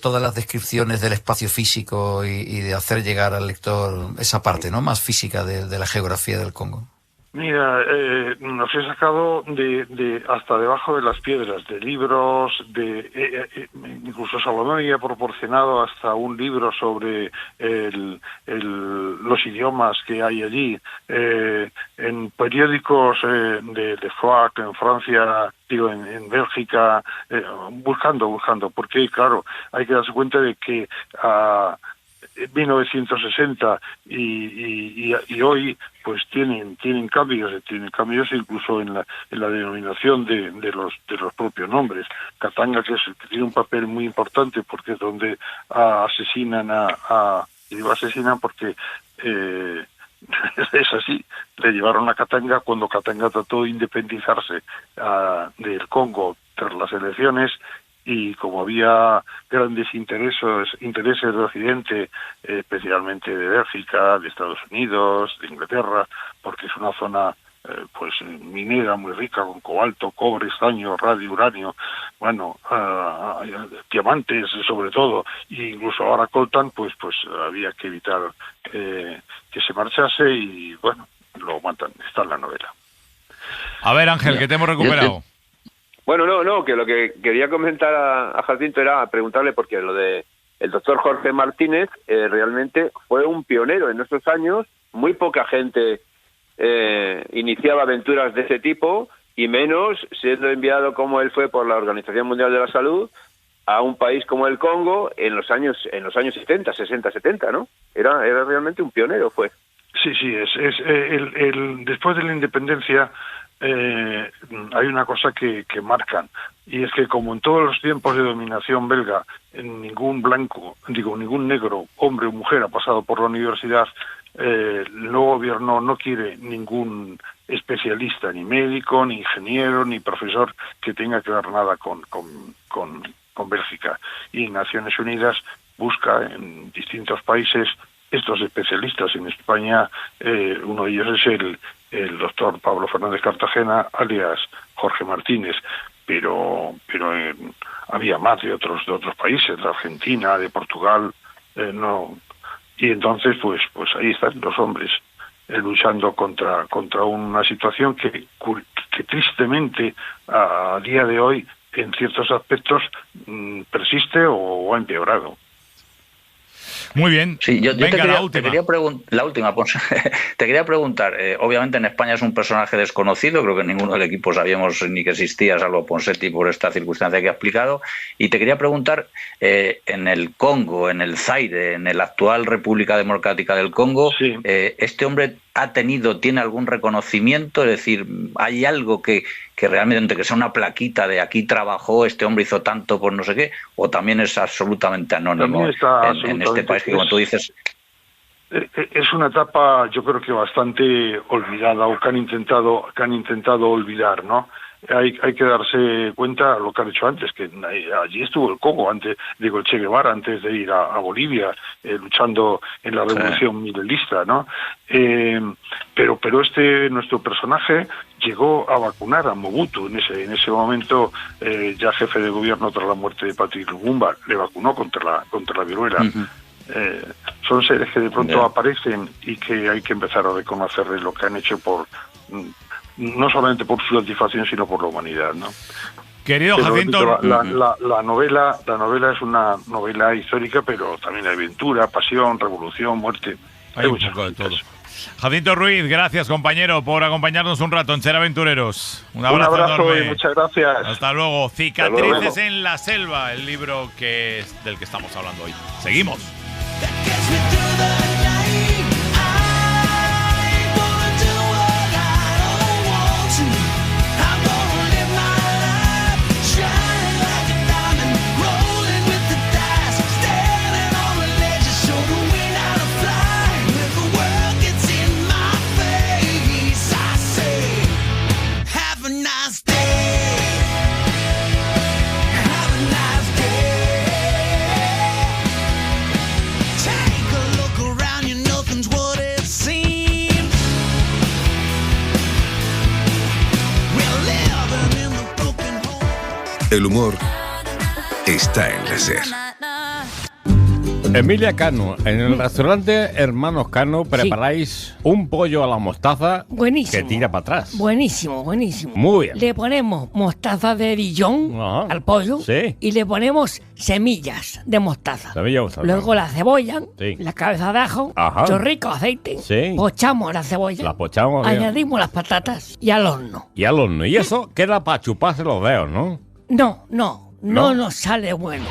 todas las descripciones del espacio físico y de hacer llegar al lector esa parte, ¿no?, más física de la geografía del Congo? Mira, nos he sacado de hasta debajo de las piedras, de libros, incluso Salomé me ha proporcionado hasta un libro sobre los idiomas que hay allí, en periódicos de FOAC en Francia, en Bélgica, buscando, porque claro, hay que darse cuenta de que 1960 y hoy pues tienen cambios incluso en la denominación de los propios nombres. Katanga, que tiene un papel muy importante porque es donde asesinan a Y digo asesina porque es así. Le llevaron a Katanga cuando Katanga trató de independizarse del Congo tras las elecciones, y como había grandes intereses de Occidente, especialmente de Bélgica, de Estados Unidos, de Inglaterra, porque es una zona pues minera muy rica, con cobalto, cobre, estaño, radio, uranio, bueno, diamantes sobre todo, e incluso ahora coltan, pues había que evitar que se marchase, y bueno, lo matan. Está en la novela. A ver, Ángel, que te hemos recuperado. Bueno, no, que lo que quería comentar a Jacinto era preguntarle, porque lo de el doctor Jorge Martínez realmente fue un pionero en nuestros años. Muy poca gente iniciaba aventuras de ese tipo, y menos siendo enviado como él fue por la Organización Mundial de la Salud a un país como el Congo en los años 60, 70, ¿no? Era realmente un pionero, fue. Sí, después de la independencia hay una cosa que marcan, y es que como en todos los tiempos de dominación belga, ningún negro, hombre o mujer, ha pasado por la universidad. El nuevo gobierno no quiere ningún especialista, ni médico, ni ingeniero, ni profesor que tenga que ver nada con Bélgica. Y Naciones Unidas busca en distintos países estos especialistas. En España uno de ellos es el doctor Pablo Fernández Cartagena, alias Jorge Martínez, pero había más de otros países, de Argentina, de Portugal, no. Y entonces pues ahí están los hombres luchando contra una situación que tristemente a día de hoy en ciertos aspectos persiste o ha empeorado. Muy bien. Sí, yo venga, te quería preguntar, obviamente en España es un personaje desconocido, creo que ninguno del equipo sabíamos ni que existía, salvo Ponseti, por esta circunstancia que ha explicado, y te quería preguntar, en el Congo, en el Zaire, en la actual República Democrática del Congo, sí. ¿Este hombre tiene algún reconocimiento? Es decir, ¿hay algo que realmente, que sea una plaquita de aquí trabajó, este hombre hizo tanto por no sé qué, o también es absolutamente anónimo en este país que, como tú dices? Es una etapa, yo creo que bastante olvidada, o que han intentado olvidar, ¿no? Hay que darse cuenta de lo que han hecho antes, que allí estuvo el Congo, el Che Guevara, antes de ir a Bolivia, luchando en la revolución milenista, ¿no? Pero nuestro personaje llegó a vacunar a Mobutu en ese momento, ya jefe de gobierno tras la muerte de Patrice Lumumba, le vacunó contra la viruela. Uh-huh. Son seres que de pronto aparecen y que hay que empezar a reconocerles lo que han hecho no solamente por su satisfacción, sino por la humanidad, ¿no? Querido Jacinto, la novela es una novela histórica, pero también hay aventura, pasión, revolución, muerte. Hay un poco de todo. Jacinto Ruiz, gracias, compañero, por acompañarnos un rato en Ser Aventureros. Un abrazo enorme. Y muchas gracias. Hasta luego. Cicatrices en la selva, el libro del que estamos hablando hoy. Seguimos. El humor está en la SER. Emilia Cano, en el restaurante Hermanos Cano preparáis un pollo a la mostaza buenísimo, que tira para atrás. Buenísimo. Muy bien. Le ponemos mostaza de Dijon al pollo, sí, y le ponemos semillas de mostaza. Luego la cebolla, la cabeza de ajo, chorrico, aceite, pochamos la cebolla, añadimos las patatas y al horno. Y eso queda para chuparse los dedos, ¿no? No nos sale bueno.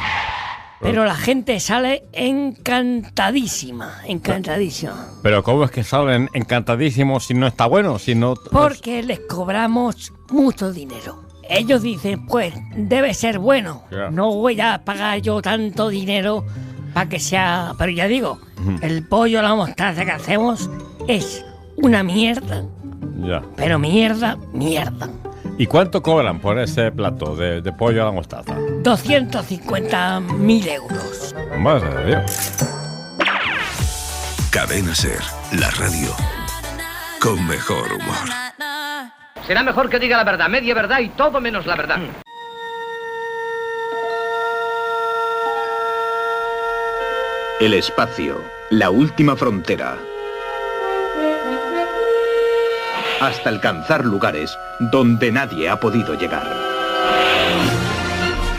Pero la gente sale encantadísima. Pero ¿cómo es que salen encantadísimos si no está bueno? Porque les cobramos mucho dinero. Ellos dicen, pues, debe ser bueno. No voy a pagar yo tanto dinero para que sea... Pero ya digo, el pollo a la mostaza que hacemos es una mierda. Ya. Pero mierda. ¿Y cuánto cobran por ese plato de pollo a la mostaza? 250.000 euros. Madre de Dios. Cadena SER, la radio con mejor humor. Será mejor que diga la verdad, media verdad y todo menos la verdad. El espacio, la última frontera. Hasta alcanzar lugares donde nadie ha podido llegar.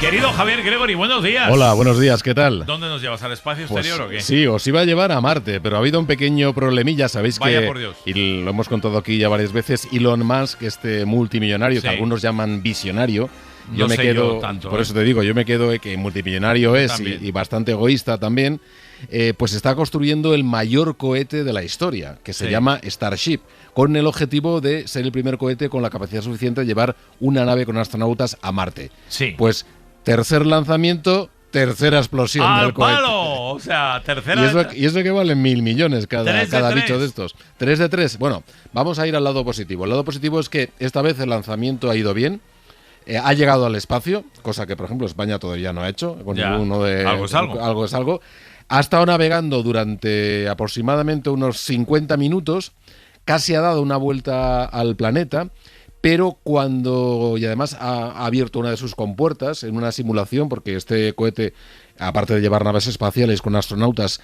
Querido Javier Gregory, buenos días. Hola, buenos días, ¿qué tal? ¿Dónde nos llevas? ¿Al espacio exterior o qué? Sí, os iba a llevar a Marte, pero ha habido un pequeño problemilla, sabéis Vaya que, por Dios. y lo hemos contado aquí ya varias veces, Elon Musk, este multimillonario, Sí. que algunos llaman visionario, No sé yo tanto, por eso te digo, yo me quedo que multimillonario es y bastante egoísta también, pues está construyendo el mayor cohete de la historia, que se llama Starship, con el objetivo de ser el primer cohete con la capacidad suficiente de llevar una nave con astronautas a Marte. Sí. Pues tercer lanzamiento, tercera explosión ¡Al del cohete. palo! O sea, tercera... Y eso que valen 1.000 millones cada tres. bicho de estos. 3 de 3. Bueno, vamos a ir al lado positivo. El lado positivo es que esta vez el lanzamiento ha ido bien. Ha llegado al espacio, cosa que, por ejemplo, España todavía no ha hecho. Con ninguno de, algo es algo. Algo es algo. Ha estado navegando durante aproximadamente unos 50 minutos. Casi ha dado una vuelta al planeta. Pero y además ha abierto una de sus compuertas en una simulación, porque este cohete, aparte de llevar naves espaciales con astronautas,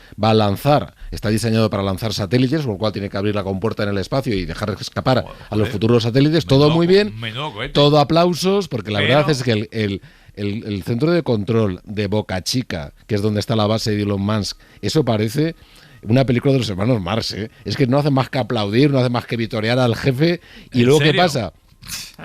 está diseñado para lanzar satélites, por lo cual tiene que abrir la compuerta en el espacio y dejar escapar a los futuros satélites. Todo muy bien, todo aplausos, porque la verdad es que el centro de control de Boca Chica, que es donde está la base de Elon Musk, eso parece una película de los hermanos Marx, ¿eh? Es que no hace más que aplaudir, no hace más que vitorear al jefe. Y luego, ¿qué pasa?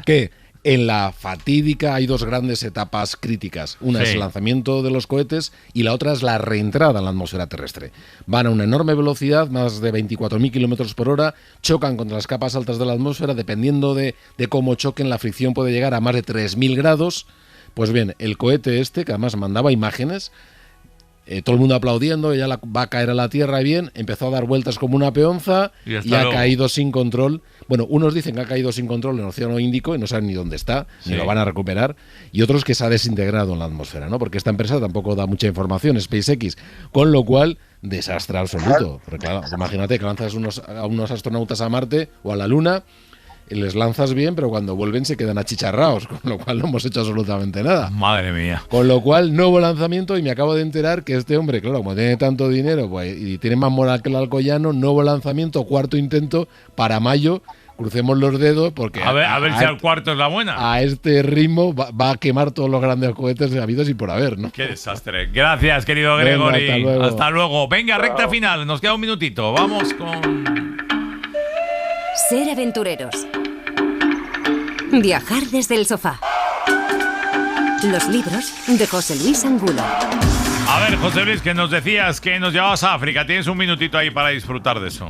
Que en la fatídica hay dos grandes etapas críticas. Una es el lanzamiento de los cohetes y la otra es la reentrada en la atmósfera terrestre. Van a una enorme velocidad, más de 24.000 kilómetros por hora, chocan contra las capas altas de la atmósfera, dependiendo de cómo choquen, la fricción puede llegar a más de 3.000 grados. Pues bien, el cohete que además mandaba imágenes, todo el mundo aplaudiendo, ya va a caer a la Tierra bien, empezó a dar vueltas como una peonza y ha caído sin control. Bueno, unos dicen que ha caído sin control en el Océano Índico y no saben ni dónde está, ni lo van a recuperar, y otros que se ha desintegrado en la atmósfera, ¿no? Porque esta empresa tampoco da mucha información, SpaceX, con lo cual, desastre absoluto. Porque claro, imagínate que lanzas a unos astronautas a Marte o a la Luna, les lanzas bien, pero cuando vuelven se quedan achicharrados, con lo cual no hemos hecho absolutamente nada. Madre mía. Con lo cual, nuevo lanzamiento, y me acabo de enterar que este hombre, claro, como tiene tanto dinero pues, y tiene más moral que el Alcoyano, nuevo lanzamiento, cuarto intento para mayo. Crucemos los dedos porque... A ver si al cuarto es la buena. A este ritmo va a quemar todos los grandes cohetes habidos y por haber, ¿no? Qué desastre. Gracias, querido Gregory. Hasta luego. Venga, recta final. Nos queda un minutito. Vamos con... Ser aventureros. Viajar desde el sofá. Los libros de José Luis Angulo. A ver, José Luis, que nos decías que nos llevabas a África. Tienes un minutito ahí para disfrutar de eso.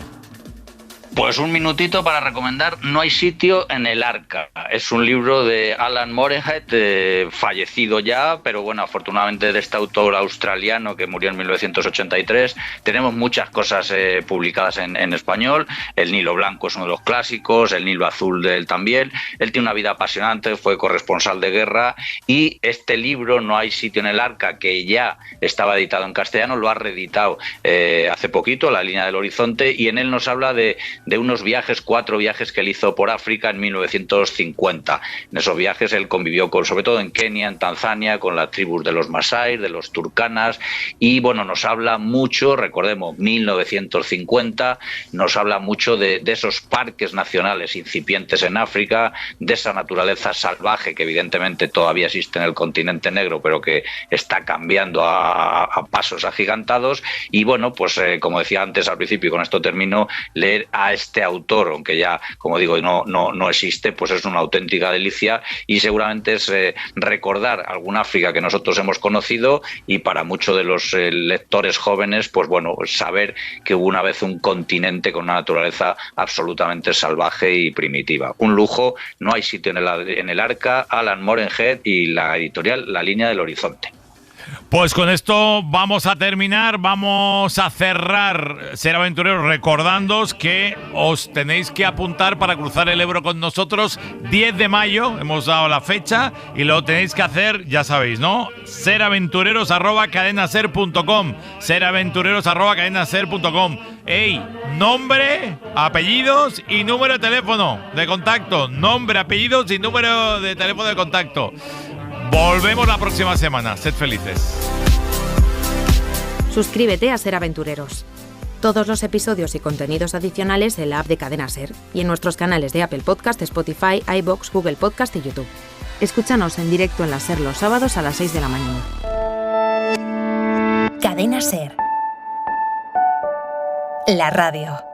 Pues un minutito para recomendar No hay sitio en el Arca. Es un libro de Alan Morehead, fallecido ya, pero bueno, afortunadamente de este autor australiano que murió en 1983. Tenemos muchas cosas publicadas en español. El Nilo Blanco es uno de los clásicos, El Nilo Azul de él también. Él tiene una vida apasionante, fue corresponsal de guerra, y este libro No hay sitio en el Arca, que ya estaba editado en castellano, lo ha reeditado hace poquito, La línea del horizonte, y en él nos habla de unos viajes, 4 viajes que él hizo por África en 1950. En esos viajes él convivió sobre todo en Kenia, en Tanzania, con las tribus de los Masai, de los Turkanas, y bueno, nos habla mucho, recordemos, 1950, nos habla mucho de esos parques nacionales incipientes en África, de esa naturaleza salvaje que evidentemente todavía existe en el continente negro, pero que está cambiando a pasos agigantados. Y bueno, pues como decía antes al principio, y con esto termino, leer a este autor, aunque ya, como digo, no existe, pues es una auténtica delicia, y seguramente es recordar alguna África que nosotros hemos conocido, y para muchos de los lectores jóvenes, pues bueno, saber que hubo una vez un continente con una naturaleza absolutamente salvaje y primitiva. Un lujo. No hay sitio en el Arca, Alan Morehead y la editorial La línea del horizonte. Pues con esto vamos a terminar, vamos a cerrar Ser Aventureros recordándoos que os tenéis que apuntar para cruzar el Ebro con nosotros 10 de mayo, hemos dado la fecha y lo tenéis que hacer, ya sabéis, ¿no? seraventureros@cadenaser.com seraventureros@cadenaser.com. ¡Ey! Nombre, apellidos y número de teléfono de contacto. Nombre, apellidos y número de teléfono de contacto. Volvemos la próxima semana. Sed felices. Suscríbete a Ser Aventureros. Todos los episodios y contenidos adicionales en la app de Cadena Ser y en nuestros canales de Apple Podcast, Spotify, iVoox, Google Podcast y YouTube. Escúchanos en directo en la Ser los sábados a las 6 de la mañana. Cadena Ser. La radio.